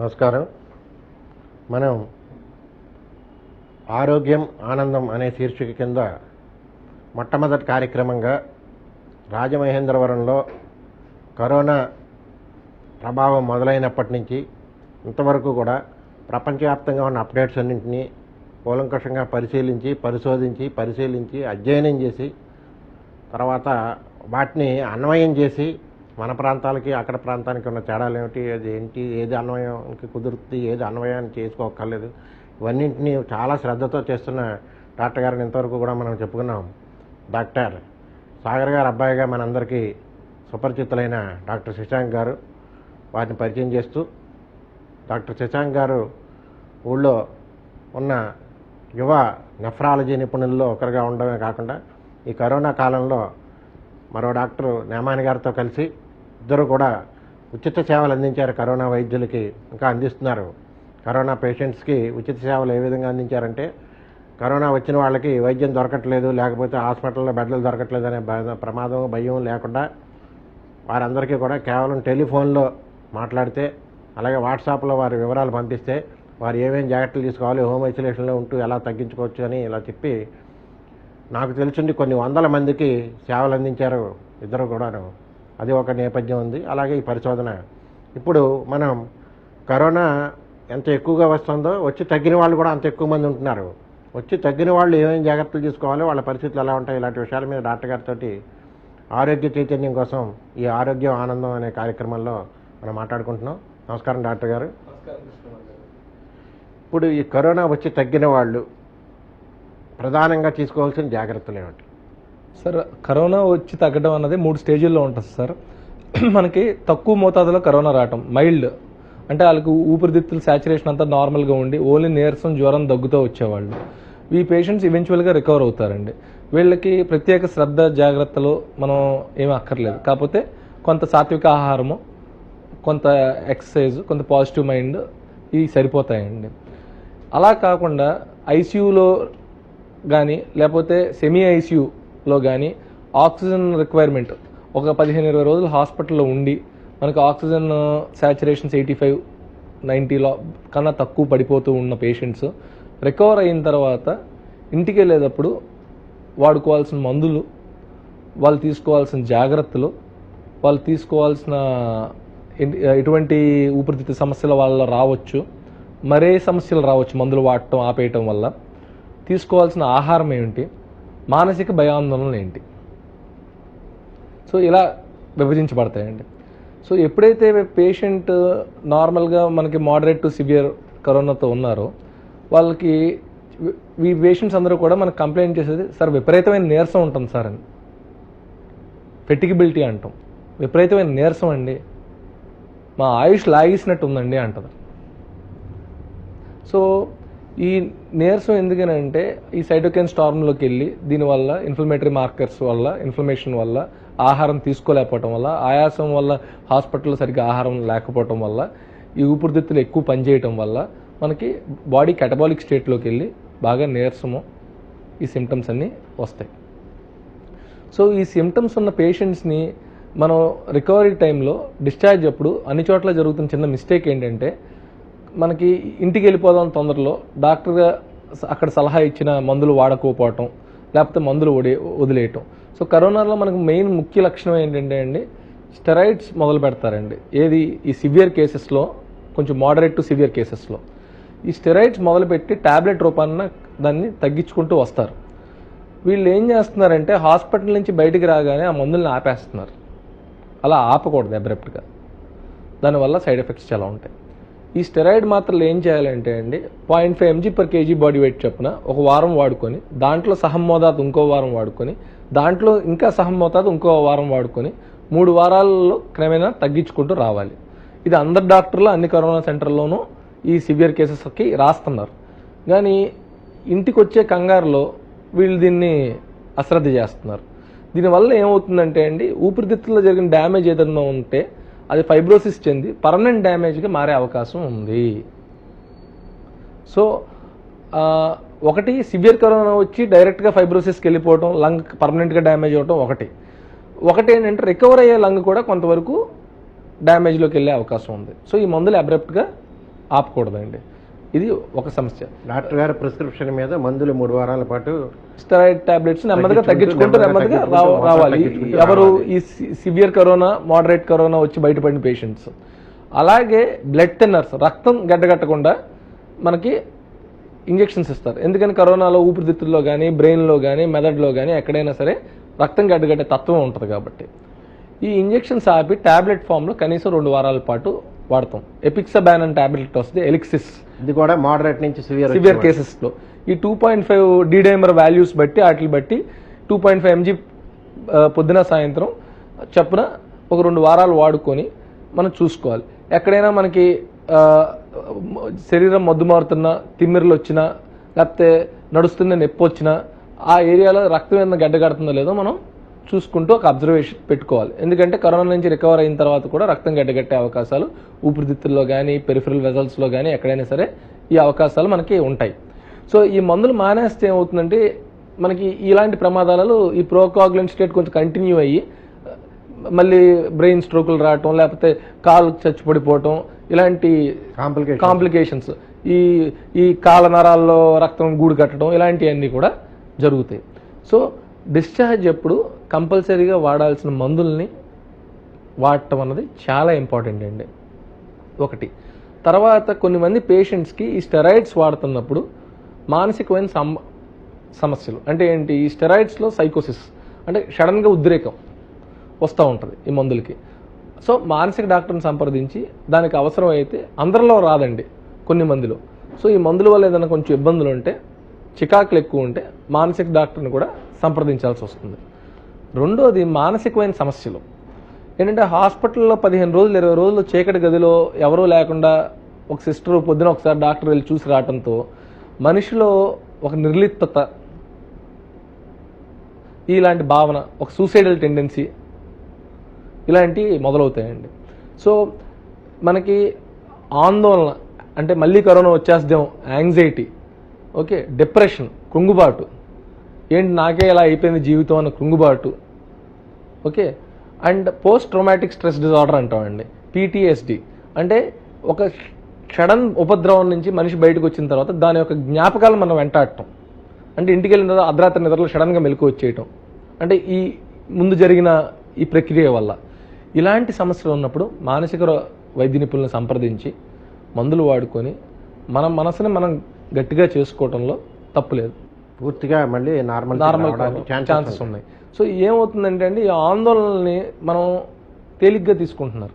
నమస్కారం. మనం ఆరోగ్యం ఆనందం అనే శీర్షిక కింద మొట్టమొదటి కార్యక్రమంగా రాజమహేంద్రవరంలో కరోనా ప్రభావం మొదలైనప్పటి నుంచి ఇంతవరకు కూడా ప్రపంచవ్యాప్తంగా ఉన్న అప్డేట్స్ అన్నింటినీ కూలంకషంగా పరిశీలించి అధ్యయనం చేసి తర్వాత వాటిని అన్వయం చేసి మన ప్రాంతాలకి అక్కడ ప్రాంతానికి ఉన్న తేడాలు ఏమిటి, అది ఏంటి, ఏది అన్వయంకి కుదురుతుంది, ఏది అన్వయాన్ని చేసుకోక్కర్లేదు, ఇవన్నింటినీ చాలా శ్రద్ధతో చేస్తున్న డాక్టర్ గారిని ఇంతవరకు కూడా మనం చెప్పుకున్నాం. డాక్టర్ సాగర్ గారు అబ్బాయిగా మనందరికీ సుపరిచితులైన డాక్టర్ శశాంక్ గారు. వారిని పరిచయం చేస్తూ, డాక్టర్ శశాంక్ గారు ఊళ్ళో ఉన్న యువ నెఫ్రాలజీ నిపుణుల్లో ఒకరిగా ఉండడమే కాకుండా ఈ కరోనా కాలంలో మరో డాక్టర్ నేమాని గారితో కలిసి ఇద్దరు కూడా ఉచిత సేవలు అందించారు. కరోనా వైద్యులకి ఇంకా అందిస్తున్నారు. కరోనా పేషెంట్స్కి ఉచిత సేవలు ఏ విధంగా అందించారంటే, కరోనా వచ్చిన వాళ్ళకి వైద్యం దొరకట్లేదు, లేకపోతే హాస్పిటల్లో బెడ్లు దొరకట్లేదు అనే ప్రమాదం భయం లేకుండా వారందరికీ కూడా కేవలం టెలిఫోన్లో మాట్లాడితే, అలాగే వాట్సాప్లో వారి వివరాలు పంపిస్తే వారు ఏమేమి జాగ్రత్తలు తీసుకోవాలి, హోమ్ ఐసోలేషన్లో ఉంటూ ఎలా తగ్గించుకోవచ్చు అని ఇలా చెప్పి నాకు తెలిసింది కొన్ని వందల మందికి సేవలు అందించారు ఇద్దరు కూడాను. అది ఒక నేపథ్యం ఉంది. అలాగే ఈ పరిశోధన ఇప్పుడు మనం కరోనా ఎంత ఎక్కువగా వస్తుందో వచ్చి తగ్గిన వాళ్ళు కూడా అంత ఎక్కువ మంది ఉంటున్నారు. వచ్చి తగ్గిన వాళ్ళు ఏమేమి జాగ్రత్తలు తీసుకోవాలి, వాళ్ళ పరిస్థితులు ఎలా ఉంటాయి, ఇలాంటి విషయాల మీద డాక్టర్ గారితో ఆరోగ్య చైతన్యం కోసం ఈ ఆరోగ్యం ఆనందం అనే కార్యక్రమంలో మనం మాట్లాడుకుంటున్నాం. నమస్కారం డాక్టర్ గారు. ఇప్పుడు ఈ కరోనా వచ్చి తగ్గిన వాళ్ళు ప్రధానంగా తీసుకోవాల్సిన జాగ్రత్తలు ఏమిటి సార్? కరోనా వచ్చి తగ్గడం అన్నది 3 స్టేజీల్లో ఉంటుంది సార్. మనకి తక్కువ మోతాదులో కరోనా రావటం, మైల్డ్ అంటే వాళ్ళకి ఊపిరితిత్తుల శాచురేషన్ అంతా నార్మల్గా ఉండి ఓన్లీ నీరసం, జ్వరం, దగ్గుతో వచ్చేవాళ్ళు. ఈ పేషెంట్స్ ఈవెన్చువల్గా రికవర్ అవుతారండి. వీళ్ళకి ప్రత్యేక శ్రద్ధ జాగ్రత్తలు మనం ఏమీ అక్కర్లేదు. కాకపోతే కొంత సాత్విక ఆహారము, కొంత ఎక్సర్సైజ్, కొంత పాజిటివ్ మైండ్ ఇవి సరిపోతాయండి. అలా కాకుండా ఐసీయూలో కానీ లేకపోతే సెమీ ఐసీయూలో కానీ ఆక్సిజన్ రిక్వైర్మెంట్ ఒక 15-20 రోజులు హాస్పిటల్లో ఉండి మనకు ఆక్సిజన్ శాచురేషన్స్ 85-90 కన్నా తక్కువ పడిపోతూ ఉన్న పేషెంట్స్ రికవర్ అయిన తర్వాత ఇంటికి వెళ్ళేటప్పుడు వాడుకోవాల్సిన మందులు, వాళ్ళు తీసుకోవాల్సిన జాగ్రత్తలు, వాళ్ళు తీసుకోవాల్సిన ఎటువంటి ఊపిరితిత్తు సమస్యల వల్ల రావచ్చు, మరే సమస్యలు రావచ్చు మందులు వాడటం ఆపేయటం వల్ల, తీసుకోవాల్సిన ఆహారం ఏమిటి, మానసిక భయాందోళనలు ఏంటి, సో ఇలా విభజించబడతాయండి. సో ఎప్పుడైతే పేషెంట్ నార్మల్గా మనకి మోడరేట్ టు సివియర్ కరోనాతో ఉన్నారో వాళ్ళకి ఈ పేషెంట్స్ అందరూ కూడా మనకు కంప్లైంట్ చేసేది, సార్ విపరీతమైన నీరసం ఉంటుంది సార్ అని, ఫెటిగిబిలిటీ అంటాం. విపరీతమైన నీరసం అండి, మా ఆయుష్ లాగేసినట్టు ఉందండి అంటారు. సో ఈ నీరసం ఎందుకనంటే ఈ సైటోకైన్ స్టార్మ్లోకి వెళ్ళి దీనివల్ల ఇన్ఫ్లమేటరీ మార్కర్స్ వల్ల, ఇన్ఫ్లమేషన్ వల్ల, ఆహారం తీసుకోలేకపోవటం వల్ల, ఆయాసం వల్ల, హాస్పిటల్లో సరిగ్గా ఆహారం లేకపోవటం వల్ల, ఈ ఊపిరితిత్తులు ఎక్కువ పనిచేయటం వల్ల మనకి బాడీ కెటబాలిక్ స్టేట్లోకి వెళ్ళి బాగా నీరసము ఈ సిమ్టమ్స్ అన్నీ వస్తాయి. సో ఈ సిమ్టమ్స్ ఉన్న పేషెంట్స్ని మనం రికవరీ టైంలో డిశ్చార్జ్ అప్పుడు అన్ని చోట్ల జరుగుతున్న చిన్న మిస్టేక్ ఏంటంటే, మనకి ఇంటికి వెళ్ళిపోదాం తొందరలో డాక్టర్ అక్కడ సలహా ఇచ్చిన మందులు వాడకపోవటం, లేకపోతే మందులు వదిలేయటం. సో కరోనాలో మనకు మెయిన్ ముఖ్య లక్షణం ఏంటంటే అండి, స్టెరాయిడ్స్ మొదలు పెడతారండి. ఏది ఈ సివియర్ కేసెస్లో, కొంచెం మోడరేట్ టు సివియర్ కేసెస్లో ఈ స్టెరాయిడ్స్ మొదలుపెట్టి ట్యాబ్లెట్ రూపాన దాన్ని తగ్గించుకుంటూ వస్తారు. వీళ్ళు ఏం చేస్తున్నారంటే హాస్పిటల్ నుంచి బయటికి రాగానే ఆ మందుల్ని ఆపేస్తున్నారు. అలా ఆపకూడదు అబ్రప్ట్గా, దానివల్ల సైడ్ ఎఫెక్ట్స్ చాలా ఉంటాయి. ఈ స్టెరాయిడ్ మాత్రలు ఏం చేయాలంటే అండి 0.5 mg/kg బాడీ వెయిట్ చొప్పున ఒక వారం వాడుకొని, దాంట్లో సహం మోతాదు ఇంకో వారం వాడుకొని, దాంట్లో ఇంకా సహం మోతాదు ఇంకో వారం వాడుకొని 3 వారాల్లో క్రమేణా తగ్గించుకుంటూ రావాలి. ఇది అందరు డాక్టర్లు అన్ని కరోనా సెంటర్లోనూ ఈ సివియర్ కేసెస్కి రాస్తున్నారు. కానీ ఇంటికి వచ్చే కంగారులో వీళ్ళు దీన్ని అశ్రద్ధ చేస్తున్నారు. దీనివల్ల ఏమవుతుందంటే అండి, ఊపిరితిత్తుల్లో జరిగిన డ్యామేజ్ ఏదన్నా ఉంటే అది ఫైబ్రోసిస్ చెంది పర్మనెంట్ డ్యామేజ్గా మారే అవకాశం ఉంది. సో ఒకటి సివియర్ కరోనా వచ్చి డైరెక్ట్గా ఫైబ్రోసిస్కి వెళ్ళిపోవటం, లంగ్ పర్మనెంట్గా డ్యామేజ్ అవ్వటం ఒకటి ఏంటంటే రికవర్ అయ్యే లంగ్ కూడా కొంతవరకు డ్యామేజ్లోకి వెళ్ళే అవకాశం ఉంది. సో ఈ మందులు అబ్రప్ట్గా ఆపకూడదండి. ఇది ఒక సమస్య. డాక్టర్ గారి ప్రిస్క్రిప్షన్ మీద మందులు 3 వారాల పాటు స్టెరాయిడ్ టాబ్లెట్స్ నెమ్మదిగా తగ్గించుకుంటూ నెమ్మదిగా రావాలి. ఎవరు ఈ సివియర్ కరోనా, మోడరేట్ కరోనా వచ్చి బయటపడిన పేషెంట్స్. అలాగే బ్లడ్ థిన్నర్స్, రక్తం గడ్డగట్టకుండా మనకి ఇంజెక్షన్స్ ఇస్తారు. ఎందుకని కరోనాలో ఊపిరితిత్తుల్లో కానీ, బ్రెయిన్లో కానీ, మెదడులో కానీ ఎక్కడైనా సరే రక్తం గడ్డగట్టే తత్వం ఉంటుంది కాబట్టి ఈ ఇంజెక్షన్స్ ఆపి టాబ్లెట్ ఫామ్లో కనీసం 2 వారాల పాటు వాడతాం. ఎపిక్సబాన్ అని టాబ్లెట్ వస్తుంది, ఎలిక్సిస్. ఇది కూడా మోడరేట్ నుంచి సివియర్ కేసెస్లో ఈ 2.5 డైమర్ వాల్యూస్ బట్టి వాటిని బట్టి 2.5 mg పొద్దున సాయంత్రం చప్పున ఒక 2 వారాలు వాడుకొని మనం చూసుకోవాలి. ఎక్కడైనా మనకి శరీరం మొద్దుమారుతున్నా, తిమ్మిరలు వచ్చినా, లేకపోతే నడుస్తున్న నొప్పి వచ్చినా ఆ ఏరియాలో రక్తం ఏదైనా గడ్డగడుతుందో లేదో మనం చూసుకుంటూ ఒక అబ్జర్వేషన్ పెట్టుకోవాలి. ఎందుకంటే కరోనా నుంచి రికవర్ అయిన తర్వాత కూడా రక్తం గడ్డగట్టే అవకాశాలు ఊపిరితిత్తుల్లో కానీ, పెరిఫరల్ వెజల్స్లో కానీ ఎక్కడైనా సరే ఈ అవకాశాలు మనకి ఉంటాయి. సో ఈ మందులు మానేస్తే ఏమవుతుందంటే మనకి ఇలాంటి ప్రమాదాలు, ఈ ప్రోకాగ్యులెంట్ స్టేట్ కొంచెం కంటిన్యూ అయ్యి మళ్ళీ బ్రెయిన్ స్ట్రోకులు రావటం, లేకపోతే కాలు చచ్చిపడిపోవటం, ఇలాంటి కాంప్లికేషన్స్, ఈ కాళ్ళ నరాల్లో రక్తం గూడు కట్టడం, ఇలాంటివన్నీ కూడా జరుగుతాయి. సో డిశ్చార్జ్ ఎప్పుడు కంపల్సరీగా వాడాల్సిన మందుల్ని వాడటం అన్నది చాలా ఇంపార్టెంట్ అండి. ఒకటి. తర్వాత కొన్ని మంది పేషెంట్స్కి ఈ స్టెరాయిడ్స్ వాడుతున్నప్పుడు మానసికమైన సమస్యలు అంటే ఏంటి, ఈ స్టెరాయిడ్స్లో సైకోసిస్ అంటే సడన్గా ఉద్రేకం వస్తూ ఉంటుంది ఈ మందులకి. సో మానసిక డాక్టర్ని సంప్రదించి దానికి అవసరం అయితే, అందరిలో రాదండి కొన్ని మందిలో. సో ఈ మందుల వల్ల ఏదైనా కొంచెం ఇబ్బందులు ఉంటే, చికాకులు ఎక్కువ ఉంటే మానసిక డాక్టర్ని కూడా సంప్రదించాల్సి వస్తుంది. రెండోది మానసికమైన సమస్యలు ఏంటంటే హాస్పిటల్లో 15 రోజులు 20 రోజులు చీకటి గదిలో ఎవరూ లేకుండా ఒక సిస్టర్ పొద్దున ఒకసారి డాక్టర్ వెళ్ళి చూసి రావడంతో మనిషిలో ఒక నిర్లిప్తత, ఇలాంటి భావన, ఒక సూసైడల్ టెండెన్సీ ఇలాంటివి మొదలవుతాయండి. సో మనకి ఆందోళన అంటే మళ్ళీ కరోనా వచ్చేద్దాం, యాంగ్జైటీ, ఓకే, డిప్రెషన్, కృంగుబాటు, ఏంటి నాకే ఇలా అయిపోయింది జీవితం అన్న కృంగుబాటు, okay, and post traumatic stress disorder అంటామండి, PTSD. అంటే ఒక సడన్ ఉపద్రవం నుంచి మనిషి బయటకు వచ్చిన తర్వాత దాని యొక్క జ్ఞాపకాలు మనం వెంటాడటం, అంటే ఇంటికి వెళ్ళిన తర్వాత అర్ధరాత్రి నిద్రలో సడన్గా మెలకు వచ్చేయటం, అంటే ఈ ముందు జరిగిన ఈ ప్రక్రియ వల్ల. ఇలాంటి సమస్యలు ఉన్నప్పుడు మానసిక వైద్య నిపుణులను సంప్రదించి మందులు వాడుకొని మన మనసుని మనం గట్టిగా చేసుకోవడంలో తప్పులేదు. పూర్తిగా మళ్ళీ నార్మల్ ఛాన్సెస్ ఉన్నాయి. సో ఏమవుతుందంటే అండి, ఈ ఆందోళనని మనం తేలిగ్గా తీసుకుంటున్నారు.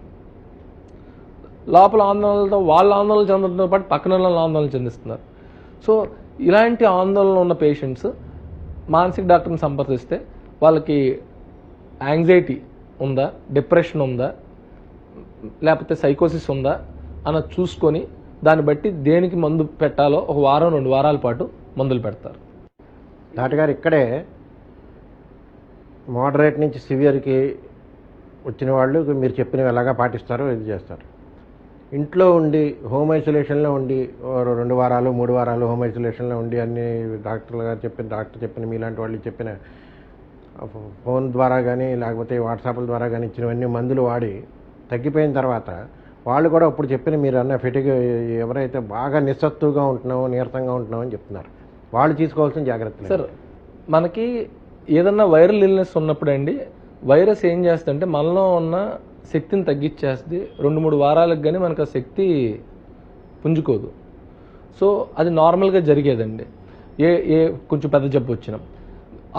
లోపల ఆందోళనలతో వాళ్ళ ఆందోళన చెందడంతో పాటు పక్కన ఆందోళన చెందిస్తున్నారు. సో ఇలాంటి ఆందోళన ఉన్న పేషెంట్స్ మానసిక డాక్టర్ని సంప్రదిస్తే వాళ్ళకి యాంగ్జైటీ ఉందా, డిప్రెషన్ ఉందా, లేకపోతే సైకోసిస్ ఉందా అన్నది చూసుకొని దాన్ని బట్టి దేనికి మందు పెట్టాలో ఒక వారం 2 వారాల పాటు మందులు పెడతారు. డాక్టర్ గారు ఇక్కడే మోడరేట్ నుంచి సివియర్కి వచ్చిన వాళ్ళు మీరు చెప్పినవి ఎలాగా పాటిస్తారో ఇది చేస్తారు. ఇంట్లో ఉండి హోమ్ ఐసోలేషన్లో ఉండి 2 వారాలు 3 వారాలు హోమ్ ఐసోలేషన్లో ఉండి అన్ని డాక్టర్ చెప్పిన మీలాంటి వాళ్ళు చెప్పిన ఫోన్ ద్వారా కానీ లేకపోతే వాట్సాప్ల ద్వారా కానీ ఇచ్చినవన్నీ మందులు వాడి తగ్గిపోయిన తర్వాత వాళ్ళు కూడా ఇప్పుడు చెప్పిన మీరు అన్న ఫిటిగ్ ఎవరైతే బాగా నిస్సత్తుగా ఉంటున్నామో, నీరసంగా ఉంటున్నామో అని చెప్తున్నారు, వాళ్ళు తీసుకోవాల్సిన జాగ్రత్తలు. సార్ మనకి ఏదన్నా వైరల్ ఇల్నెస్ ఉన్నప్పుడు అండి, వైరస్ ఏం చేస్తుందంటే మనలో ఉన్న శక్తిని తగ్గించేస్తుంది. 2-3 వారాలకు కానీ మనకు ఆ శక్తి పుంజుకోదు. సో అది నార్మల్గా జరిగేదండి ఏ కొంచెం పెద్ద జబ్బు వచ్చినా.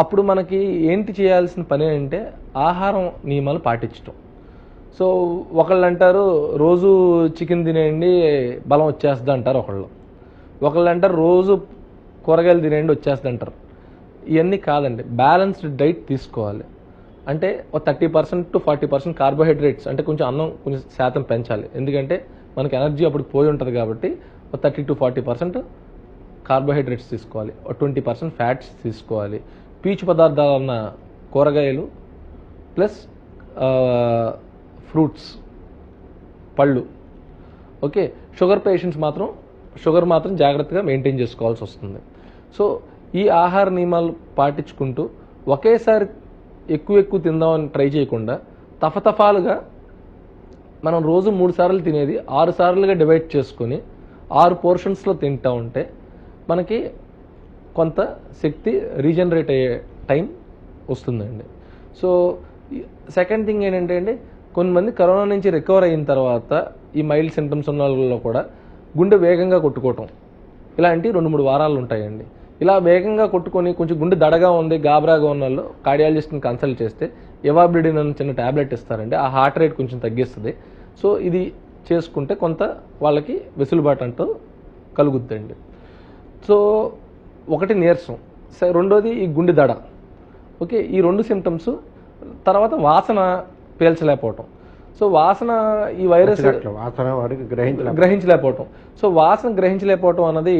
అప్పుడు మనకి ఏంటి చేయాల్సిన పని అంటే ఆహారం నియమాలు పాటించడం. సో ఒకళ్ళు అంటారు రోజు చికెన్ తినేయండి బలం వచ్చేస్తుంది అంటారు ఒకళ్ళు అంటారు రోజు కూరగాయలు తినేయండి వచ్చేస్తుంది అంటారు. ఇవన్నీ కాదండి, బ్యాలెన్స్డ్ డైట్ తీసుకోవాలి. అంటే ఒక 30% to 40% కార్బోహైడ్రేట్స్, అంటే కొంచెం అన్నం కొంచెం శాతం పెంచాలి. ఎందుకంటే మనకి ఎనర్జీ అప్పుడు పోయి ఉంటుంది కాబట్టి ఒక 30 to 40% కార్బోహైడ్రేట్స్ తీసుకోవాలి, ఒక 20% ఫ్యాట్స్ తీసుకోవాలి. పీచు పదార్థాలు ఉన్న కూరగాయలు ప్లస్ ఫ్రూట్స్, పళ్ళు, ఓకే. షుగర్ మాత్రం జాగ్రత్తగా మెయింటైన్ చేసుకోవాల్సి వస్తుంది. సో ఈ ఆహార నియమాలు పాటించుకుంటూ ఒకేసారి ఎక్కువ తిందామని ట్రై చేయకుండా తఫతఫాలుగా మనం రోజు 3 సార్లు తినేది 6 సార్లుగా డివైడ్ చేసుకొని 6 పోర్షన్స్లో తింటూ ఉంటే మనకి కొంత శక్తి రీజనరేట్ అయ్యే టైం వస్తుందండి. సో సెకండ్ థింగ్ ఏంటంటే అండి, కొంతమంది కరోనా నుంచి రికవర్ అయిన తర్వాత ఈ మైల్డ్ సింటమ్స్ ఉన్న వాళ్ళలో కూడా గుండె వేగంగా కొట్టుకోవటం ఇలాంటి 2-3 వారాలు ఉంటాయండి. ఇలా వేగంగా కొట్టుకొని కొంచెం గుండె దడగా ఉంది, గాబరాగా ఉన్న వాళ్ళు కార్డియాలజిస్ట్ని కన్సల్ట్ చేస్తే ఎవాబ్రిడిన్ అని చిన్న ట్యాబ్లెట్ ఇస్తారండి. ఆ హార్ట్ రేట్ కొంచెం తగ్గిస్తుంది. సో ఇది చేసుకుంటే కొంత వాళ్ళకి వెసులుబాటు అంటూ కలుగుద్దండి. సో ఒకటి నీరసం, రెండోది ఈ గుండె దడ. ఓకే, ఈ 2 సిమ్టమ్స్. తర్వాత వాసన పీల్చలేకపోవటం. సో వాసన ఈ వైరస్ గ్రహించలేకపోవటం. సో వాసన గ్రహించలేకపోవటం అన్నది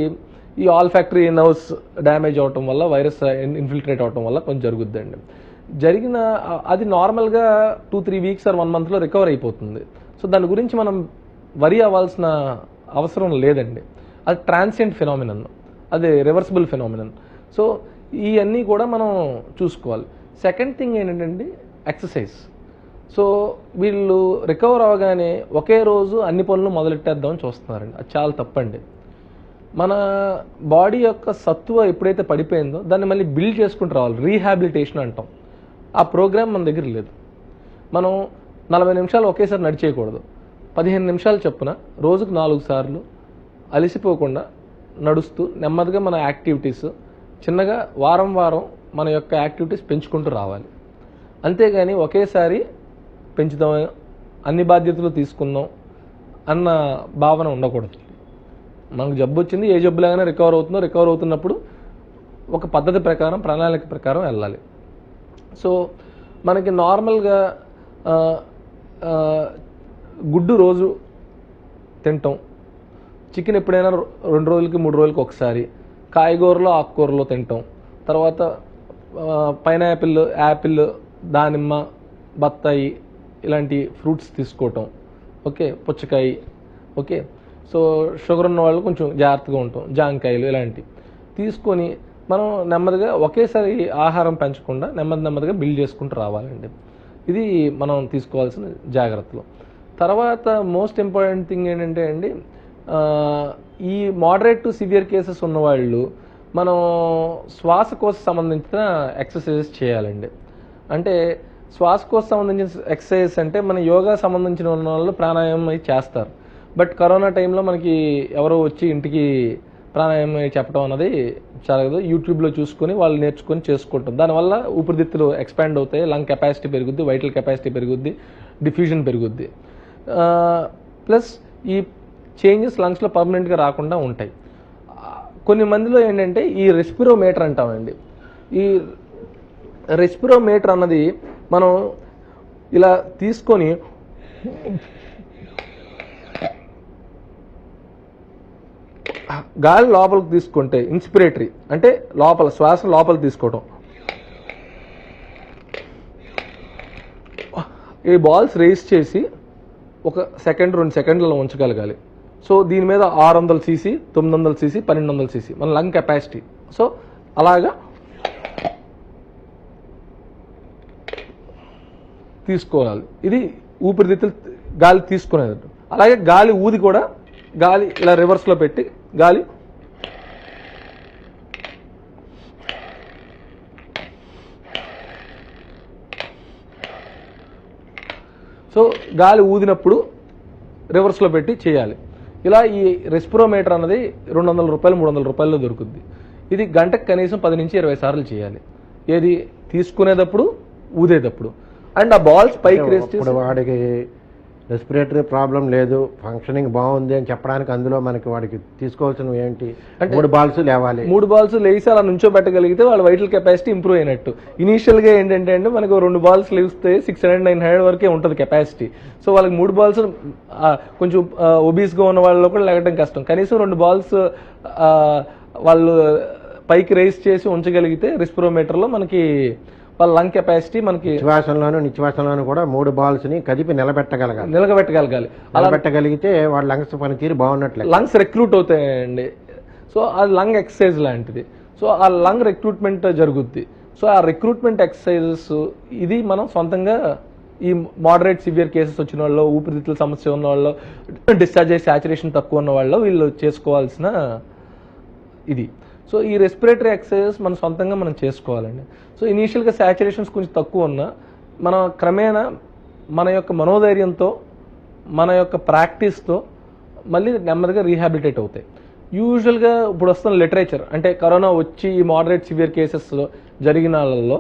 ఈ ఆల్ ఫ్యాక్టరీ నర్వ్స్ డ్యామేజ్ అవటం వల్ల, వైరస్ ఇన్ఫిల్ట్రేట్ అవటం వల్ల కొంచెం జరుగుద్దండి. జరిగిన అది నార్మల్గా 2-3 వీక్స్ ఆర్ 1 మంత్లో రికవర్ అయిపోతుంది. సో దాని గురించి మనం వరి అవ్వాల్సిన అవసరం లేదండి. అది ట్రాన్సియంట్ ఫినామినన్, అది రివర్సిబుల్ ఫినామినన్. సో ఇవన్నీ కూడా మనం చూసుకోవాలి. సెకండ్ థింగ్ ఏంటంటే ఎక్సర్సైజ్. సో వీళ్ళు రికవర్ అవ్వగానే ఒకే రోజు అన్ని పనులు మొదలెట్టేద్దామని చూస్తున్నారండి. అది చాలా తప్పండి. మన బాడీ యొక్క సత్తువ ఎప్పుడైతే పడిపోయిందో దాన్ని మళ్ళీ బిల్డ్ చేసుకుంటూ రావాలి. రీహాబిలిటేషన్ అంటాం. ఆ ప్రోగ్రామ్ మన దగ్గర లేదు. మనం 40 నిమిషాలు ఒకేసారి నడిచేయకూడదు. 15 నిమిషాలు చొప్పున రోజుకు 4 సార్లు అలసిపోకుండా నడుస్తూ నెమ్మదిగా మన యాక్టివిటీస్ చిన్నగా వారం మన యొక్క యాక్టివిటీస్ పెంచుకుంటూ రావాలి. అంతేగాని ఒకేసారి పెంచుదాం, అన్ని బాధ్యతలు తీసుకుందాం అన్న భావన ఉండకూడదు. మనకు జబ్బు వచ్చింది, ఏ జబ్బులాగానే రికవర్ అవుతున్నప్పుడు ఒక పద్ధతి ప్రకారం, ప్రణాళిక ప్రకారం వెళ్ళాలి. సో మనకి నార్మల్గా గుడ్డు రోజు తింటాం, చికెన్ ఎప్పుడైనా 2 రోజులకి 3 రోజులకి ఒకసారి, కాయగూరలో ఆకుకూరలో తింటాం, తర్వాత పైనాపిల్, యాపిల్, దానిమ్మ, బత్తాయి ఇలాంటి ఫ్రూట్స్ తీసుకోవటం. ఓకే, పుచ్చకాయ. ఓకే, సో షుగర్ ఉన్న వాళ్ళు కొంచెం జాగ్రత్తగా ఉంటాం, జాంకాయలు ఇలాంటివి తీసుకొని మనం నెమ్మదిగా ఒకేసారి ఆహారం పెంచకుండా నెమ్మదిగా బిల్డ్ చేసుకుంటూ రావాలండి. ఇది మనం తీసుకోవాల్సిన జాగ్రత్తలు. తర్వాత మోస్ట్ ఇంపార్టెంట్ థింగ్ ఏంటంటే అండి, ఈ మోడరేట్ టు సివియర్ కేసెస్ ఉన్నవాళ్ళు మనం శ్వాసకోశ సంబంధించిన ఎక్సర్సైజెస్ చేయాలండి. అంటే శ్వాసకోశ సంబంధించిన ఎక్సర్సైజెస్ అంటే మన యోగా సంబంధించిన ఉన్న వాళ్ళు ప్రాణాయామం అవి చేస్తారు. బట్ కరోనా టైంలో మనకి ఎవరో వచ్చి ఇంటికి ప్రాణాయామం చెప్పడం అన్నది జరగదు. యూట్యూబ్లో చూసుకొని వాళ్ళు నేర్చుకొని చేసుకుంటాం. దానివల్ల ఊపిరితిత్తులు ఎక్స్పాండ్ అవుతాయి, లంగ్ కెపాసిటీ పెరుగుద్ది, వైటల్ కెపాసిటీ పెరుగుద్ది, డిఫ్యూజన్ పెరుగుద్ది. ప్లస్ ఈ చేంజెస్ లంగ్స్లో పర్మనెంట్గా రాకుండా ఉంటాయి. కొన్ని మందిలో ఏంటంటే ఈ రెస్పిరోమీటర్ అంటామండి. ఈ రెస్పిరోమీటర్ అన్నది మనం ఇలా తీసుకొని గాలి లోపలికి తీసుకుంటే ఇన్స్పిరేటరీ అంటే లోపల శ్వాస లోపల తీసుకోవటం. ఈ బాల్స్ రేస్ చేసి 1 సెకండ్ 2 సెకండ్లలో ఉంచగలగాలి. సో దీని మీద 600 cc, 900 cc, 1200 cc మన లంగ్ కెపాసిటీ. సో అలాగా తీసుకోవాలి. ఇది ఊపిరితిత్తులు గాలి తీసుకునేది. అలాగే గాలి ఊది కూడా, గాలి ఇలా రివర్స్లో పెట్టి గాలి సో గాలి ఊదినప్పుడు రివర్స్లో పెట్టి చేయాలి. ఇలా ఈ రెస్పిరోమీటర్ అన్నది 200 రూపాయలు 300 రూపాయల్లో దొరుకుద్ది. ఇది గంటకు కనీసం 10 నుంచి 20 సార్లు చేయాలి. ఏది తీసుకునేటప్పుడు, ఊదేటప్పుడు. అండ్ ఆ బాల్స్ పైకి రేస్ చేసి వాడికి రెస్పిరేటరీ ప్రాబ్లం లేదు, ఫంక్షనింగ్ బాగుంది అని చెప్పడానికి అందులో మనకి వాడికి తీసుకోవాల్సినవి ఏంటి? 3 బాల్స్ లేవాలి. 3 బాల్స్ లేసి అలా నుంచోబెట్టగలిగితే వాళ్ళ వైటల్ కెపాసిటీ ఇంప్రూవ్ అయినట్టు. ఇనీషియల్గా ఏంటంటే అండి మనకు 2 బాల్స్ లేస్తే 600-900 వరకే ఉంటుంది కెపాసిటీ. సో వాళ్ళకి 3 బాల్స్ కొంచెం ఒబీస్గా ఉన్న వాళ్ళలో కూడా లేగటం కష్టం. కనీసం 2 బాల్స్ వాళ్ళు పైకి రేస్ చేసి ఉంచగలిగితే రెస్పిరోమీటర్లో మనకి వాళ్ళ లంగ్ కెపాసిటీ మనకి నిశ్వాసంలోను కూడా 3 బాల్స్ ని కదిపి నిలబెట్టగలగాలి. నిలబెట్టగలిగితే వాళ్ళ లంగ్స్ పనితీరు బాగున్నట్లే, లంగ్స్ రిక్రూట్ అవుతాయండి. సో అది లంగ్ ఎక్సర్సైజ్ లాంటిది. సో ఆ లంగ్ రిక్రూట్మెంట్ జరుగుద్ది. సో ఆ రిక్రూట్మెంట్ ఎక్సర్సైజెస్ ఇది మనం సొంతంగా ఈ మోడరేట్ సివియర్ కేసెస్ వచ్చిన వాళ్ళు, ఊపిరితిత్తుల సమస్య ఉన్న వాళ్ళు, డిశ్చార్జ్ అయ్యే సాచురేషన్ తక్కువ ఉన్న వాళ్ళు వీళ్ళు చేసుకోవాల్సిన ఇది. సో ఈ రెస్పిరేటరీ ఎక్సర్సైజెస్ మన సొంతంగా మనం చేసుకోవాలండి. సో ఇనీషియల్గా సాచురేషన్స్ కొంచెం తక్కువ ఉన్నా మనం క్రమేణా మన యొక్క మనోధైర్యంతో, మన యొక్క ప్రాక్టీస్తో మళ్ళీ నెమ్మదిగా రీహాబిలిటేట్ అవుతాయి. యూజువల్గా ఇప్పుడు వస్తున్న లిటరేచర్ అంటే కరోనా వచ్చి ఈ మోడరేట్ సివియర్ కేసెస్లో జరిగిన వాళ్ళల్లో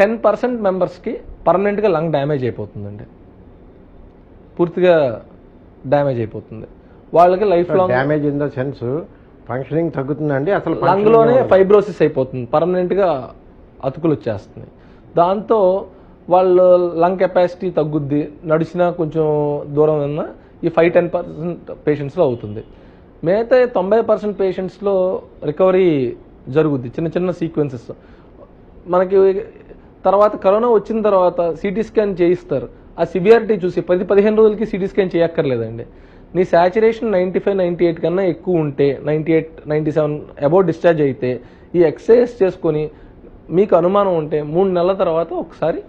10% మెంబర్స్కి పర్మనెంట్గా లంగ్ డ్యామేజ్ అయిపోతుందండి, పూర్తిగా డ్యామేజ్ అయిపోతుంది. వాళ్ళకి life long damage in the sense functioning తగ్గుతుందండి, అసలు లంగ్లోనే ఫైబ్రోసిస్ అయిపోతుంది, పర్మనెంట్గా అతుకులు వచ్చేస్తుంది. దాంతో వాళ్ళు లంగ్ కెపాసిటీ తగ్గుద్ది, నడిచినా కొంచెం దూరం ఉన్నా ఈ 5-10% పేషెంట్స్లో అవుతుంది. మిగతా 90% పేషెంట్స్లో రికవరీ జరుగుద్ది, చిన్న చిన్న సీక్వెన్సెస్. మనకి తర్వాత కరోనా వచ్చిన తర్వాత సిటీ స్కాన్ చేయిస్తారు, ఆ సివియారిటీ చూసి 10-15 రోజులకి సిటీ స్కాన్ చేయక్కర్లేదండి. నీ సాచురేషన్ 95-98 కన్నా ఎక్కువ ఉంటే, 98-97 అబౌవ్ డిశ్చార్జ్ అయితే ఈ ఎక్సర్సైజ్ చేసుకొని మీకు అనుమానం ఉంటే 3 నెలల తర్వాత ఒకసారి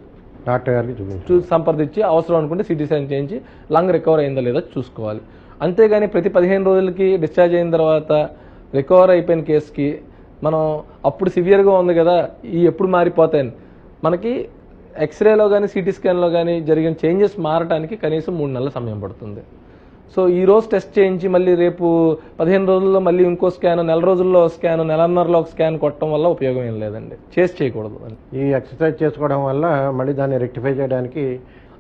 డాక్టర్ గారికి సంప్రదించి అవసరం అనుకుంటే సిటీ స్కాన్ చేయించి లంగ్ రికవర్ అయిందో లేదో చూసుకోవాలి. అంతేగాని ప్రతి 15 రోజులకి డిశ్చార్జ్ అయిన తర్వాత రికవర్ అయిపోయిన కేసుకి మనం అప్పుడు సివియర్గా ఉంది కదా ఈ ఎప్పుడు మారిపోతాయని, మనకి ఎక్స్రేలో కానీ సిటీ స్కాన్లో కానీ జరిగిన చేంజెస్ మారడానికి కనీసం 3 నెలల సమయం పడుతుంది. సో ఈ రోజు టెస్ట్ చేయించి మళ్ళీ రేపు 15 రోజుల్లో మళ్ళీ ఇంకో స్కాన్, నెల రోజుల్లో స్కాన్, నెలన్నరలో ఒక స్కాన్ కొట్టడం వల్ల ఉపయోగం ఏం లేదండి, చేయకూడదు. ఈ ఎక్సర్సైజ్ చేసుకోవడం వల్ల మళ్ళీ దాన్ని రెక్టిఫై చేయడానికి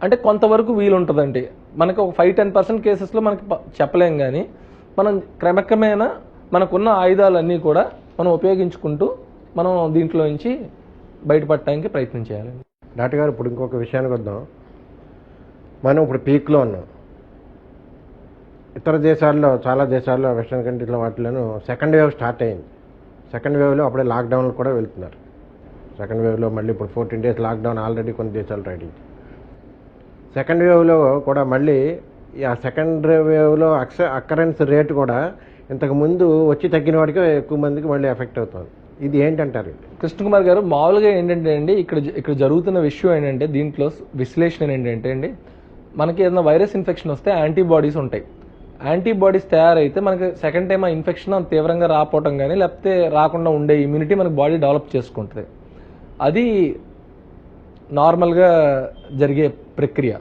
అంటే కొంతవరకు వీలు ఉంటుందండి. మనకు ఒక 5-10% కేసెస్లో మనకి చెప్పలేం, కానీ మనం క్రమక్రమేణా మనకున్న ఆయుధాలన్నీ కూడా మనం ఉపయోగించుకుంటూ మనం దీంట్లో నుంచి బయటపడటానికి ప్రయత్నం చేయాలండి. డాక్టర్ గారు ఇప్పుడు ఇంకొక విషయానికి వద్దాం. మనం ఇప్పుడు పీక్లో ఉన్నాం. ఇతర దేశాల్లో, చాలా దేశాల్లో, వెస్ట్రన్ కంట్రీలో వాటిలోనూ సెకండ్ వేవ్ స్టార్ట్ అయింది. సెకండ్ వేవ్లో అప్పుడే లాక్డౌన్లు కూడా వెళ్తున్నారు. సెకండ్ వేవ్లో మళ్ళీ ఇప్పుడు 14 days లాక్డౌన్ ఆల్రెడీ కొన్ని దేశాలు రెడీ. సెకండ్ వేవ్లో కూడా మళ్ళీ ఆ సెకండ్ వేవ్లో అక్కరెన్స్ రేట్ కూడా ఇంతకుముందు వచ్చి తగ్గిన వాడికి ఎక్కువ మందికి మళ్ళీ ఎఫెక్ట్ అవుతుంది. ఇది ఏంటంటారు? కృష్ణకుమార్ గారు, మామూలుగా ఏంటంటే అండి ఇక్కడ జరుగుతున్న విషయం ఏంటంటే, దీంట్లో విశ్లేషణ ఏంటంటే అండి, మనకి ఏదైనా వైరస్ ఇన్ఫెక్షన్ వస్తే యాంటీబాడీస్ ఉంటాయి. యాంటీబాడీస్ తయారైతే మనకి సెకండ్ టైం ఆ ఇన్ఫెక్షన్ అంత తీవ్రంగా రాకపోవటం కానీ లేకపోతే రాకుండా ఉండే ఇమ్యూనిటీ మనకి బాడీ డెవలప్ చేసుకుంటుంది. అది నార్మల్గా జరిగే ప్రక్రియ.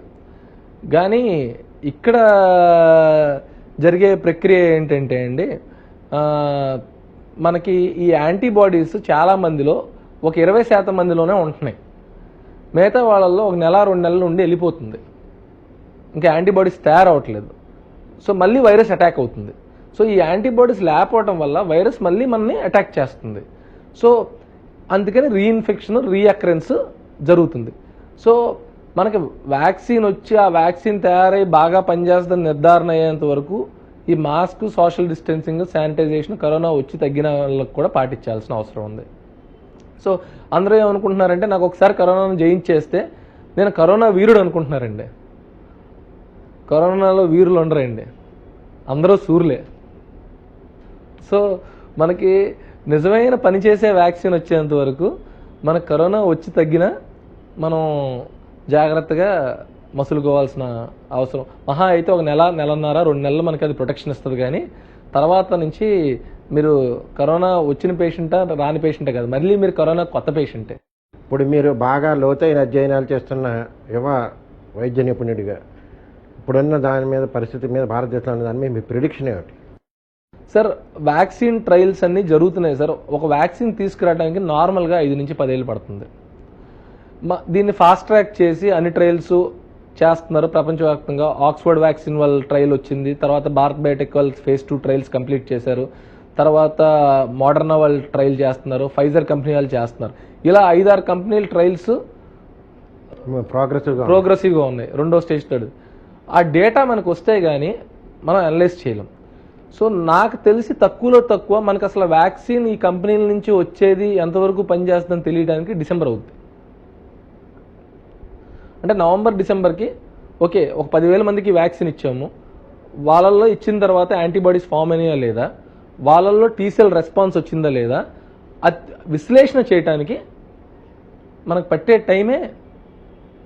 కానీ ఇక్కడ జరిగే ప్రక్రియ ఏంటంటే అండి, మనకి ఈ యాంటీబాడీస్ చాలా మందిలో ఒక 20% మందిలోనే ఉంటున్నాయి. మిగతా వాళ్ళల్లో ఒక నెల 2 నెలల నుండి వెళ్ళిపోతుంది, ఇంకా యాంటీబాడీస్ తయారవట్లేదు. సో మళ్ళీ వైరస్ అటాక్ అవుతుంది. సో ఈ యాంటీబాడీస్ లేకపోవడం వల్ల వైరస్ మళ్ళీ మనని అటాక్ చేస్తుంది. సో అందుకని రీఇన్ఫెక్షన్, రీఅకరెన్స్ జరుగుతుంది. సో మనకి వ్యాక్సిన్ వచ్చి ఆ వ్యాక్సిన్ తయారై బాగా పనిచేస్తుందని నిర్ధారణ అయ్యేంత వరకు ఈ mask, social distancing, sanitization corona వచ్చి తగ్గిన వాళ్ళకి కూడా పాటించాల్సిన అవసరం ఉంది. సో అందరూ ఏమనుకుంటున్నారంటే, నాకు ఒకసారి కరోనాను జయించేస్తే నేను కరోనా వీరుడు అనుకుంటున్నారండి. కరోనాలో వీరులు ఉండరండి, అందరూ సూర్యులే. సో మనకి నిజమైన పనిచేసే వ్యాక్సిన్ వచ్చేంత వరకు మనకు కరోనా వచ్చి తగ్గినా మనం జాగ్రత్తగా మసులుకోవాల్సిన అవసరం. మహా అయితే ఒక నెల, నెలన్నర, 2 నెలలు మనకి అది ప్రొటెక్షన్ ఇస్తుంది. కానీ తర్వాత నుంచి మీరు కరోనా వచ్చిన పేషెంటా రాని పేషెంటే కాదు, మళ్ళీ మీరు కరోనా కొత్త పేషెంటే. ఇప్పుడు మీరు బాగా లోతైన అధ్యయనాలు చేస్తున్న యువ వైద్య నిపుణుడిగా ఇప్పుడున్న దాని మీద, పరిస్థితి మీద, భారతదేశంలో ఉన్న దాని మీద మీ ప్రిడిక్షన్ ఏమిటి? సార్, వ్యాక్సిన్ ట్రయల్స్ అన్నీ జరుగుతున్నాయి సార్. ఒక వ్యాక్సిన్ తీసుకురావడానికి నార్మల్గా 5 నుంచి 10 ఏళ్ళు పడుతుంది. దీన్ని ఫాస్ట్ ట్రాక్ చేసి అన్ని ట్రయల్స్ చేస్తున్నారు ప్రపంచవ్యాప్తంగా. ఆక్స్ఫర్డ్ వ్యాక్సిన్ వాళ్ళ ట్రయల్ వచ్చింది, తర్వాత భారత్ బయోటెక్ వాళ్ళు phase 2 ట్రయల్స్ కంప్లీట్ చేశారు, తర్వాత మోడర్నా వాళ్ళు ట్రయల్ చేస్తున్నారు, ఫైజర్ కంపెనీ వాళ్ళు చేస్తున్నారు. ఇలా 5-6 కంపెనీల ట్రయల్స్ ప్రోగ్రెసివ్గా ఉన్నాయి, 2వ స్టేజ్, 3rd. ఆ డేటా మనకు వస్తే కానీ మనం అనలైజ్ చేయలేం. సో నాకు తెలిసి తక్కువలో తక్కువ మనకు అసలు వ్యాక్సిన్ ఈ కంపెనీల నుంచి వచ్చేది ఎంతవరకు పనిచేస్తుందని తెలియడానికి డిసెంబర్ అవుతుంది. అంటే నవంబర్, డిసెంబర్కి ఓకే ఒక 10,000 మందికి వ్యాక్సిన్ ఇచ్చాము, వాళ్ళల్లో ఇచ్చిన తర్వాత యాంటీబాడీస్ ఫామ్ అయినాయా లేదా, వాళ్ళల్లో టీసెల్ రెస్పాన్స్ వచ్చిందా లేదా, అది విశ్లేషణ చేయడానికి మనకు పట్టే టైమే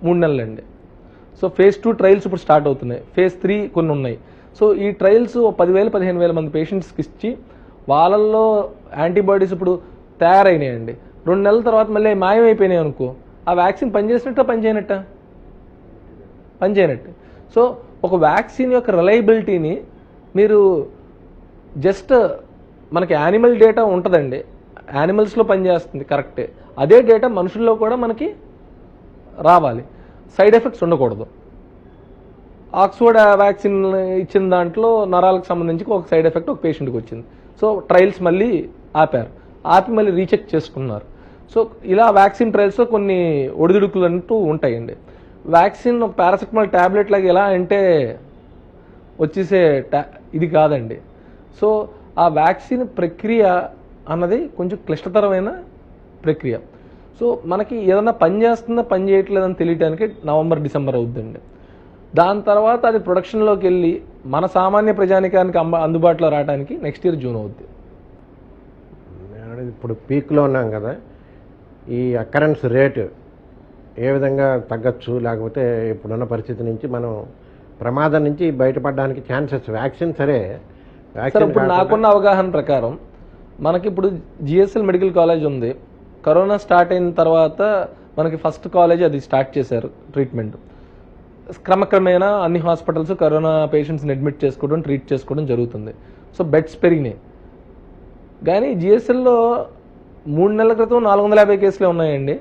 3 నెలలండి. సో phase 2 ట్రయల్స్ ఇప్పుడు స్టార్ట్ అవుతున్నాయి. phase 3 కొన్ని ఉన్నాయి. సో ఈ ట్రయల్స్ 10,000-15,000 మంది పేషెంట్స్కి ఇచ్చి వాళ్ళల్లో యాంటీబాడీస్ ఇప్పుడు తయారైనాయండి. 2 నెలల తర్వాత మళ్ళీ మాయమైపోయినాయి అనుకో, ఆ వ్యాక్సిన్ పనిచేసినట్ట పనిచేయనట్టు. సో ఒక వ్యాక్సిన్ యొక్క రిలయబిలిటీని మీరు జస్ట్ మనకి యానిమల్ డేటా ఉంటుందండి, యానిమల్స్లో పనిచేస్తుంది కరెక్టే, అదే డేటా మనుషుల్లో కూడా మనకి రావాలి, సైడ్ ఎఫెక్ట్స్ ఉండకూడదు. ఆక్స్ఫర్డ్ వ్యాక్సిన్ ఇచ్చిన దాంట్లో నరాలకు సంబంధించి ఒక సైడ్ ఎఫెక్ట్ ఒక పేషెంట్కి వచ్చింది. సో ట్రయల్స్ మళ్ళీ ఆపి మళ్ళీ రీచెక్ చేసుకున్నారు. సో ఇలా వ్యాక్సిన్ ట్రయల్స్లో కొన్ని ఒడిదుడుకులు అంటూ ఉంటాయండి. వ్యాక్సిన్ పారాసెటమాల్ ట్యాబ్లెట్ లాగా ఎలా అంటే వచ్చేసే ఇది కాదండి. సో ఆ వ్యాక్సిన్ ప్రక్రియ అన్నది కొంచెం క్లిష్టతరమైన ప్రక్రియ. సో మనకి ఏదన్నా పని చేస్తుందా పని చేయట్లేదని తెలియటానికి నవంబర్-డిసెంబర్ అవుతుందండి. దాని తర్వాత అది ప్రొడక్షన్లోకి వెళ్ళి మన సామాన్య ప్రజానికానికి అందుబాటులో రావడానికి నెక్స్ట్ ఇయర్ జూన్ అవుద్ది. ఇప్పుడు పీక్లో ఉన్నాం కదా, ఈ అకరెన్స్ రేటు ఏ విధంగా తగ్గచ్చు, లేకపోతే ఇప్పుడున్న పరిస్థితి నుంచి మనం ప్రమాదం నుంచి బయటపడడానికి ఛాన్సెస్ వ్యాక్సిన్ సరే ఇప్పుడు నాకున్న అవగాహన ప్రకారం మనకి ఇప్పుడు జిఎస్ఎల్ మెడికల్ కాలేజ్ ఉంది. కరోనా స్టార్ట్ అయిన తర్వాత మనకి ఫస్ట్ కాలేజ్ అది స్టార్ట్ చేశారు ట్రీట్మెంట్. క్రమక్రమేణా అన్ని హాస్పిటల్స్ కరోనా పేషెంట్స్ని అడ్మిట్ చేసుకోవడం ట్రీట్ చేసుకోవడం జరుగుతుంది. సో బెడ్స్ పెరిగినాయి. కానీ జిఎస్ఎల్లో 3 నెలల క్రితం 450 కేసులే ఉన్నాయండి,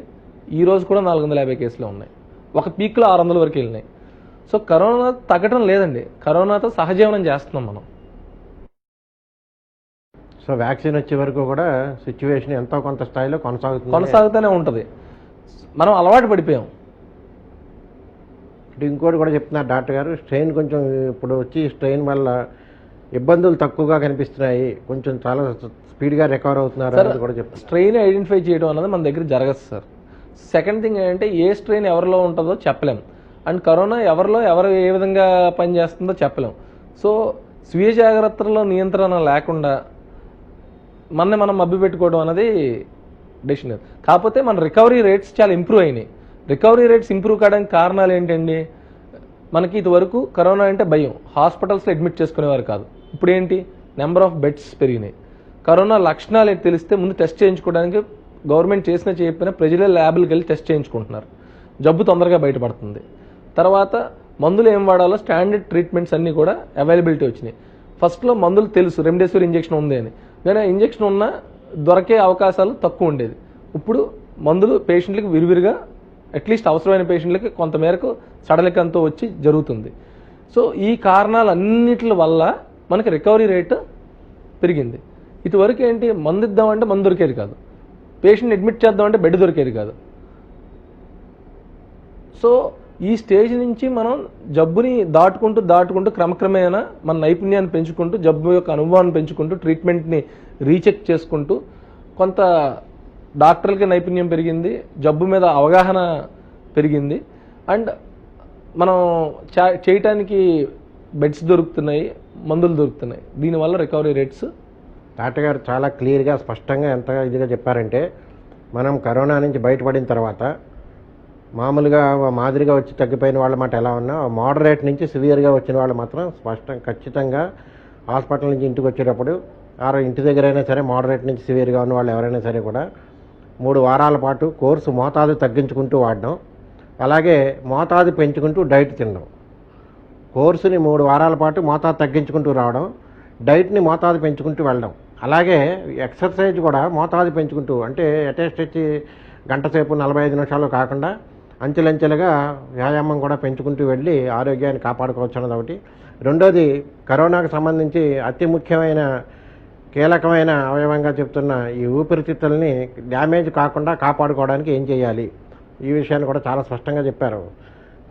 ఈ రోజు కూడా 450 కేసులే ఉన్నాయి. ఒక పీక్లో 600 వరకు వెళ్ళినాయి. సో కరోనా తగ్గడం లేదండి, కరోనాతో సహజీవనం చేస్తున్నాం మనం. సో వ్యాక్సిన్ వచ్చే వరకు కూడా సిచ్యువేషన్ ఎంతో కొంత స్థాయిలో కొనసాగుతూనే ఉంటుంది. మనం అలవాటు పడిపోయాం. ఇంకోటి కూడా చెప్తున్నారు డాక్టర్ గారు, స్ట్రెయిన్ కొంచెం ఇప్పుడు వచ్చి స్ట్రెయిన్ వల్ల ఇబ్బందులు తక్కువగా కనిపిస్తున్నాయి, కొంచెం చాలా స్పీడ్గా రికవర్ అవుతున్నారు అని కూడా చెప్తారు. స్ట్రెయిన్ ఐడెంటిఫై చేయడం అనేది మన దగ్గర జరగదు సార్. సెకండ్ థింగ్ ఏంటంటే ఏ స్ట్రెయిన్ ఎవరిలో ఉంటుందో చెప్పలేం, అండ్ కరోనా ఎవరు ఏ విధంగా పనిచేస్తుందో చెప్పలేం. సో స్వీయ జాగ్రత్తలో నియంత్రణ లేకుండా మనం మభ్య పెట్టుకోవడం అనేది డెసిషన్. కాకపోతే మన రికవరీ రేట్స్ చాలా ఇంప్రూవ్ అయినాయి. రికవరీ రేట్స్ ఇంప్రూవ్ కావడానికి కారణాలు ఏంటండి, మనకి ఇదివరకు కరోనా అంటే భయం, హాస్పిటల్స్లో అడ్మిట్ చేసుకునేవారు కాదు. ఇప్పుడు ఏంటి, నెంబర్ ఆఫ్ బెడ్స్ పెరిగినాయి. కరోనా లక్షణాలు ఏంటి తెలిస్తే ముందు టెస్ట్ చేయించుకోవడానికి గవర్నమెంట్ చెప్పినా ప్రజలే ల్యాబ్లకు వెళ్ళి టెస్ట్ చేయించుకుంటున్నారు, జబ్బు తొందరగా బయటపడుతుంది. తర్వాత మందులు ఏం వాడాలో స్టాండర్డ్ ట్రీట్మెంట్స్ అన్నీ కూడా అవైలబిలిటీ వచ్చినాయి. ఫస్ట్లో మందులు తెలుసు, రెమ్డెసివిర్ ఇంజెక్షన్ ఉంది అని, కానీ ఆ ఇంజెక్షన్ ఉన్నా దొరికే అవకాశాలు తక్కువ ఉండేది. ఇప్పుడు మందులు పేషెంట్లకు విరివిరిగా అట్లీస్ట్ అవసరమైన పేషెంట్లకి కొంతమేరకు సడలికంతో వచ్చి జరుగుతుంది. సో ఈ కారణాలన్నిటి వల్ల మనకి రికవరీ రేటు పెరిగింది. ఇటువరకు ఏంటి, మందు ఇద్దామంటే మందు దొరికేది కాదు, పేషెంట్ అడ్మిట్ చేద్దామంటే బెడ్ దొరికేది కాదు. సో ఈ స్టేజ్ నుంచి మనం జబ్బుని దాటుకుంటూ క్రమక్రమేణా మన నైపుణ్యాన్ని పెంచుకుంటూ, జబ్బు యొక్క అనుభవాన్ని పెంచుకుంటూ, ట్రీట్మెంట్ని రీచెక్ చేసుకుంటూ, కొంత డాక్టర్లకి నైపుణ్యం పెరిగింది, జబ్బు మీద అవగాహన పెరిగింది, అండ్ మనం చేయటానికి బెడ్స్ దొరుకుతున్నాయి, మందులు దొరుకుతున్నాయి. దీనివల్ల రికవరీ రేట్స్ డాక్టర్ గారు చాలా క్లియర్గా స్పష్టంగా ఎంత ఇదిగా చెప్పారంటే, మనం కరోనా నుంచి బయటపడిన తర్వాత మామూలుగా మాదిరిగా వచ్చి తగ్గిపోయిన వాళ్ళ మాట ఎలా ఉన్నా, మోడరేట్ నుంచి సివియర్గా వచ్చిన వాళ్ళు మాత్రం ఖచ్చితంగా హాస్పిటల్ నుంచి ఇంటికి వచ్చేటప్పుడు ఇంటి దగ్గరైనా సరే మోడరేట్ నుంచి సివియర్గా ఉన్న వాళ్ళు ఎవరైనా సరే కూడా 3 వారాల పాటు కోర్సు మోతాదు తగ్గించుకుంటూ వాడడం, అలాగే మోతాదు పెంచుకుంటూ డైట్ తినడం. కోర్సుని 3 వారాల పాటు మోతాదు తగ్గించుకుంటూ రావడం, డైట్ని మోతాదు పెంచుకుంటూ వెళ్ళడం, అలాగే ఎక్సర్సైజ్ కూడా మోతాదు పెంచుకుంటూ, అంటే అటెస్ట్ వచ్చి గంట సేపు 45 నిమిషాలు కాకుండా అంచెలంచెలుగా వ్యాయామం కూడా పెంచుకుంటూ వెళ్ళి ఆరోగ్యాన్ని కాపాడుకోవచ్చు అన్నది ఒకటి. రెండోది, కరోనాకు సంబంధించి అతి ముఖ్యమైన కీలకమైన అవయవంగా చెప్తున్న ఈ ఊపిరితిత్తుల్ని డ్యామేజ్ కాకుండా కాపాడుకోవడానికి ఏం చేయాలి, ఈ విషయాన్ని కూడా చాలా స్పష్టంగా చెప్పారు.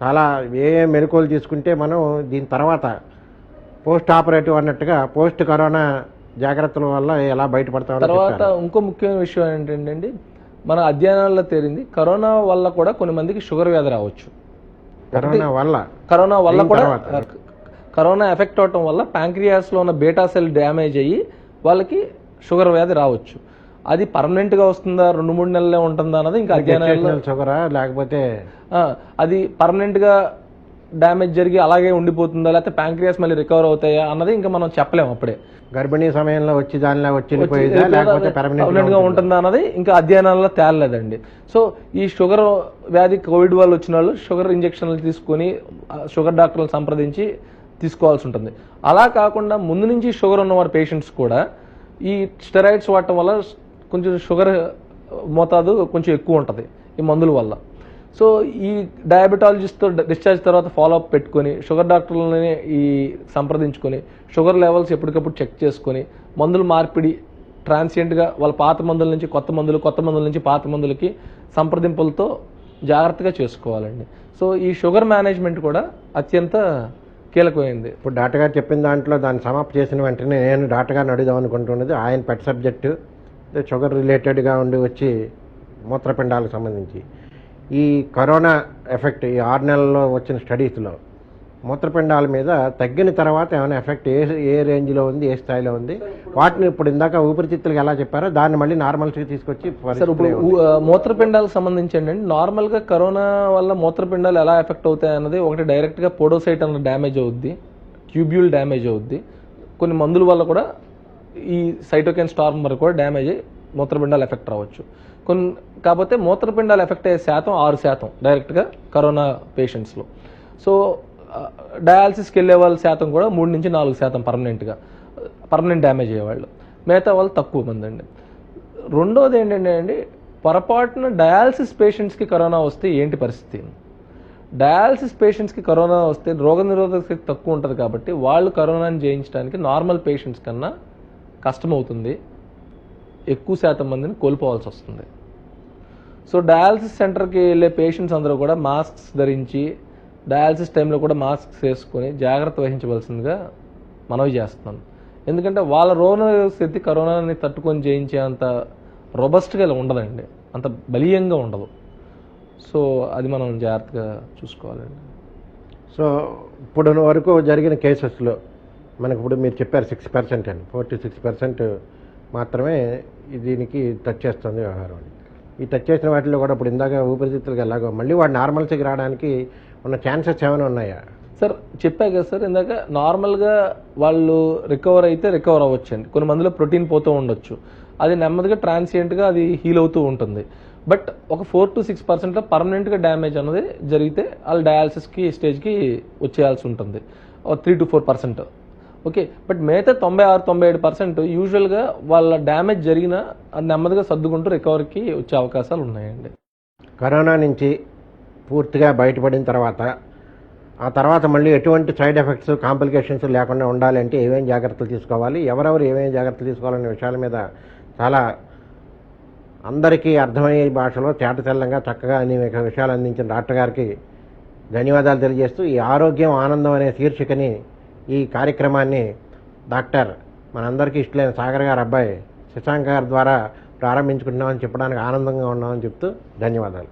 చాలా ఏ మెలకువలు తీసుకుంటే మనం దీని తర్వాత పోస్ట్ ఆపరేటివ్ అన్నట్టుగా పోస్ట్ కరోనా జాగ్రత్తల వల్ల ఎలా బయటపడతామో. తర్వాత ఇంకో ముఖ్యమైన విషయం ఏంటంటే, మన అధ్యయనాల్లో తేలింది కరోనా వల్ల కూడా కొన్ని మందికి షుగర్ వ్యాధి రావచ్చు. కరోనా వల్ల కూడా కరోనా ఎఫెక్ట్ అవటం వల్ల ప్యాంక్రియాస్లో ఉన్న బీటా సెల్ డ్యామేజ్ అయ్యి వాళ్ళకి షుగర్ వ్యాధి రావచ్చు. అది పర్మనెంట్గా వస్తుందా 2-3 నెలలే ఉంటుందా అన్నది ఇంకా అధ్యయనాల్లో షుగరా లేకపోతే అది పర్మనెంట్గా డ్యామేజ్ జరిగి అలాగే ఉండిపోతుందా లేకపోతే ప్యాంక్రియాస్ మళ్ళీ రికవర్ అవుతాయా అన్నది ఇంకా మనం చెప్పలేము అప్పుడే. గర్భిణీ సమయంలో వచ్చి దానిలో వచ్చిపోయిందా లేకపోతే పర్మనెంట్ గా ఉంటుందా అన్నది ఇంకా అధ్యయనాల్లో తేలలేదండి. సో ఈ షుగర్ వ్యాధి కోవిడ్ వల్ల వచ్చిన వాళ్ళు షుగర్ ఇంజెక్షన్లు తీసుకొని షుగర్ డాక్టర్లను సంప్రదించి తీసుకోవాల్సి ఉంటుంది. అలా కాకుండా ముందు నుంచి షుగర్ ఉన్నవారి పేషెంట్స్ కూడా ఈ స్టెరాయిడ్స్ వాడటం వల్ల కొంచెం షుగర్ మోతాదు కొంచెం ఎక్కువ ఉంటుంది ఈ మందుల వల్ల. సో ఈ డయాబెటాలజిస్ట్తో డిశ్చార్జ్ తర్వాత ఫాలోఅప్ పెట్టుకొని షుగర్ డాక్టర్లని ఈ సంప్రదించుకొని షుగర్ లెవెల్స్ ఎప్పటికప్పుడు చెక్ చేసుకొని మందులు మార్పిడి ట్రాన్సియంట్గా వాళ్ళ పాత మందుల నుంచి కొత్త మందులు, కొత్త మందుల నుంచి పాత మందులకి సంప్రదింపులతో జాగ్రత్తగా చేసుకోవాలండి. సో ఈ షుగర్ మేనేజ్మెంట్ కూడా అత్యంత కీలకమైంది. ఇప్పుడు డాక్టర్ గారు చెప్పిన దాంట్లో దాన్ని సమాప్తి చేసిన వెంటనే నేను డాక్టర్ గారిని అడుగుదాం అనుకుంటున్నది ఆయన పెట్ సబ్జెక్టు షుగర్ రిలేటెడ్గా ఉండి వచ్చి మూత్రపిండాలకు సంబంధించి ఈ కరోనా ఎఫెక్ట్ ఈ 6 నెలల్లో వచ్చిన స్టడీస్లో మూత్రపిండాల మీద తగ్గిన తర్వాత ఏమైనా ఎఫెక్ట్ ఏ రేంజ్లో ఉంది, ఏ స్థాయిలో ఉంది, వాటిని ఇప్పుడు ఇందాక ఊపిరితిత్తులకు ఎలా చెప్పారో దాన్ని మళ్ళీ నార్మల్స్కి తీసుకొచ్చి ఇప్పుడు మూత్రపిండాలకు సంబంధించి ఏంటంటే నార్మల్గా కరోనా వల్ల మూత్రపిండాలు ఎలా ఎఫెక్ట్ అవుతాయి అన్నది ఒకటి డైరెక్ట్గా పోడోసైట్ అన్న డ్యామేజ్ అవుద్ది, ట్యూబ్యూల్ డ్యామేజ్ అవుద్ది, కొన్ని మందుల వల్ల కూడా ఈ సైటోకైన్ స్టార్మ్ వరకు కూడా డ్యామేజ్ అయ్యి మూత్రపిండాలు ఎఫెక్ట్ రావచ్చు. కాకపోతే మూత్రపిండాలు ఎఫెక్ట్ అయ్యే శాతం 6% డైరెక్ట్గా కరోనా పేషెంట్స్లో. సో డయాలసిస్కి వెళ్ళే వాళ్ళ శాతం కూడా 3-4% పర్మనెంట్ డ్యామేజ్ అయ్యేవాళ్ళు, మిగతా వాళ్ళు తక్కువ మంది అండి. రెండోది ఏంటంటే అండి, పొరపాటున డయాలసిస్ పేషెంట్స్కి కరోనా వస్తే ఏంటి పరిస్థితి? డయాలసిస్ పేషెంట్స్కి కరోనా వస్తే రోగనిరోధక శక్తి తక్కువ ఉంటుంది కాబట్టి వాళ్ళు కరోనాని జయించడానికి నార్మల్ పేషెంట్స్ కన్నా కష్టమవుతుంది, ఎక్కువ శాతం మందిని కోల్పోవాల్సి వస్తుంది. సో డయాలసిస్ సెంటర్కి వెళ్ళే పేషెంట్స్ అందరూ కూడా మాస్క్స్ ధరించి డయాలసిస్ టైంలో కూడా మాస్క్స్ వేసుకొని జాగ్రత్త వహించవలసిందిగా మనవి చేస్తున్నాను. ఎందుకంటే వాళ్ళ రోగనిరోధక శక్తి కరోనాని తట్టుకొని జయించే అంత రొబస్ట్గా ఉండదండి, అంత బలీయంగా ఉండదు. సో అది మనం జాగ్రత్తగా చూసుకోవాలండి. సో ఇప్పుడు వరకు జరిగిన కేసెస్లో మనకు ఇప్పుడు మీరు చెప్పారు 6% అండి, 4-6% మాత్రమే దీనికి టచ్ చేస్తుంది వ్యవహారం అని. ఈ టచ్ చేసిన వాటిలో కూడా ఇప్పుడు ఇందాక ఊపిరితిత్తులకు ఎలాగో మళ్ళీ వాడు నార్మల్స్కి రావడానికి ఉన్న ఛాన్సెస్ ఏమైనా ఉన్నాయా? సార్ చెప్పా కదా సార్ ఇందాక, నార్మల్గా వాళ్ళు రికవర్ అయితే రికవర్ అవ్వచ్చండి. కొన్ని మందిలో ప్రోటీన్ పోతూ ఉండొచ్చు, అది నెమ్మదిగా ట్రాన్సియంట్గా అది హీల్ అవుతూ ఉంటుంది. బట్ ఒక 4-6% పర్మనెంట్గా డ్యామేజ్ అన్నది జరిగితే వాళ్ళు డయాలసిస్కి స్టేజ్కి వచ్చేయాల్సి ఉంటుంది, 3-4%. ఓకే, బట్ మిగతా 96-97% యూజువల్గా వాళ్ళ డ్యామేజ్ జరిగినా అది నెమ్మదిగా సర్దుకుంటూ రికవరీకి వచ్చే అవకాశాలు ఉన్నాయండి. కరోనా నుంచి పూర్తిగా బయటపడిన తర్వాత ఆ తర్వాత మళ్ళీ ఎటువంటి సైడ్ ఎఫెక్ట్స్, కాంప్లికేషన్స్ లేకుండా ఉండాలంటే ఏమేమి జాగ్రత్తలు తీసుకోవాలి, ఎవరెవరు ఏమేమి జాగ్రత్తలు తీసుకోవాలనే విషయాల మీద చాలా అందరికీ అర్థమయ్యే భాషలో తేటతెల్లంగా చక్కగా అనేక విషయాలు అందించిన డాక్టర్ గారికి ధన్యవాదాలు తెలియజేస్తూ ఈ ఆరోగ్యం ఆనందం అనే శీర్షికని ఈ కార్యక్రమాన్ని డాక్టర్ మనందరికీ ఇష్టమైన సాగర్ గారు అబ్బాయి శశాంక్ గారి ద్వారా ప్రారంభించుకుంటున్నామని చెప్పడానికి ఆనందంగా ఉన్నామని చెప్తూ ధన్యవాదాలు.